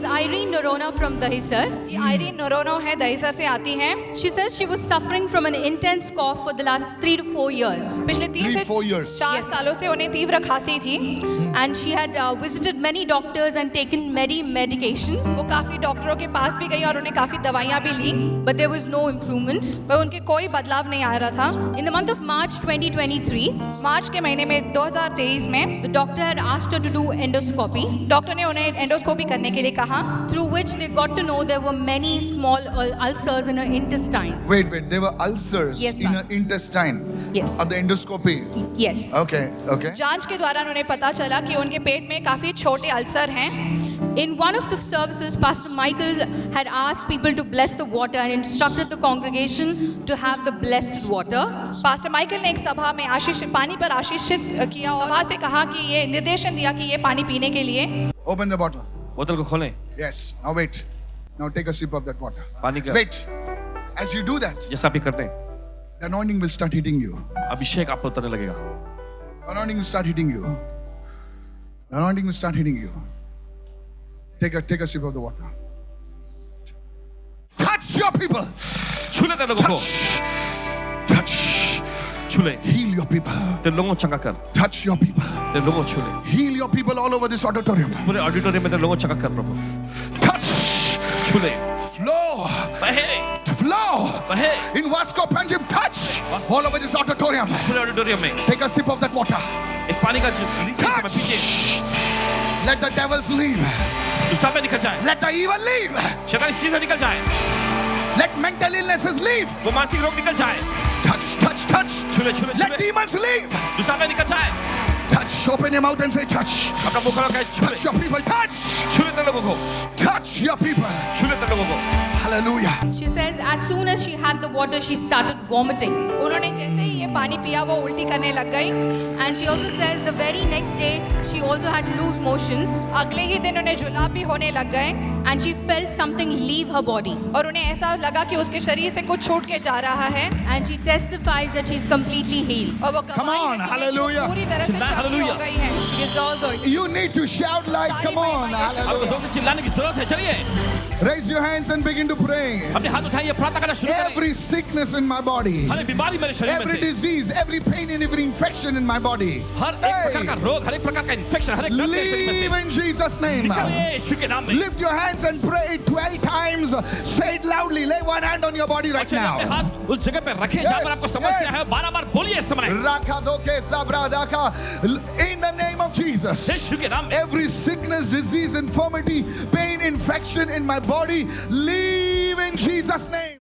Irene Noronha from Dahisar. ये Irene नोरोनो है, दहीसर से आती हैं। She says she was suffering from an intense cough for the last 3 to 4 years. पिछले 3 से 4 years. 4 सालों से उन्हें तीव्र खांसी थी। And she had visited many doctors and taken many medications. वो काफी डॉक्टरों के पास भी गई और उन्हें काफी दवाइयाँ भी ली, But there was no improvement. पर उनके कोई बदलाव नहीं आ रहा था। In the month of March 2023, मार्च के महीने में 2023 में the doctor had asked her to do endoscopy, doctor ने उन्हें एंडोस्कोपी करने के लिए कहा, through which they got to know there were many small ulcers in her intestine. Wait. There were ulcers Yes, in her Pastor. intestine. Yes. Of the endoscopy. Yes. Okay. जांच के दौरान उन्हें पता चला कि उनके पेट में काफी छोटे अल्सर हैं। In one of the services, Pastor Michael had asked people to bless the water and instructed the congregation to have the blessed water. Pastor Michael ने एक सभा में पानी पर आशीषित किया और सभा से कहा कि ये निर्देशन दिया कि ये पानी पीने के लिए। Open the bottle. बोतल को खोलें। Yes. Now wait. Now take a sip of that water. पानी का। Wait. As you do that, जैसा आप ये करते हैं, the anointing will start hitting you. अभिषेक आपको उतरने लगेगा। The anointing will start hitting you. The anointing will start hitting you. Take a sip of the water. Touch your people. छू ले तेरे लोगों को। Touch. छू ले। Heal your people. तेरे लोगों को चंगा कर। Touch your people. तेरे लोगों को छू ले। Heal your people all over this auditorium. पूरे ऑडिटोरियम में तेरे लोगों को चंगा कर प्रभु। Touch. छू ले। Flow. बहे। In Vasco Panjim, touch. All over this auditorium. पूरे ऑडिटोरियम में Take a sip of that water. एक पानी का नीचे से पीछे। Let the devils leave. दुष्टा में निकल जाए। Let the evil leave. शैतान इस चीज़ से निकल जाए। Let mental illnesses leave. वो मानसिक रोग निकल जाए। Touch. छू ले। Let demons leave. दुष्टा में निकल जाए। Touch. Open your mouth and say touch. अपना मुख खोलो, कहे छू ले। Touch your people. Touch. छू ले तेरे लोगों को। Touch your people. छू ले तेरे लोगों को। Hallelujah. She says as soon as she had the water, she started vomiting. उन्होंने जैसे ही ये पानी पिया वो उल्टी करने लग गई। And she also says the very next day, she also had loose motions. अगले ही दिन उन्हें जुलाब भी होने लग गए And she felt something leave her body. और उन्हें ऐसा लगा कि उसके शरीर से कुछ छूट के जा रहा है। And she testifies that she's completely healed. और वो Come on, hallelujah. पूरी तरह से चंगी हो Hallelujah. गई है। She gives all glory. You need to shout like, come on. आपको Hallelujah. जोर से चिल्लाने की जरूरत है। चलिए। Raise your hands and begin to pray. अपने हाथ उठाइए, प्रार्थना करना शुरू करें। Every sickness in my body, हर एक बीमारी मेरे शरीर में every से, disease, every pain and every infection in my body, हर एक प्रकार का रोग, हर एक प्रकार का इन्फेक्शन, हर एक दर्द मेरे शरीर leave में in Jesus' name. से निकले यीशु के नाम में। Lift your hands and pray 12 times. Say it loudly. Lay one hand on your body right चलिए अपने now. हाथ उस जगह पे रखें जहाँ पर आपको समस्या है। 12 बार बोलिए इस समय। Rakadoke sabradaka. In the name of Jesus. यीशु के नाम में। Every sickness, disease, infirmity, pain, infection in my body, leave in Jesus' name.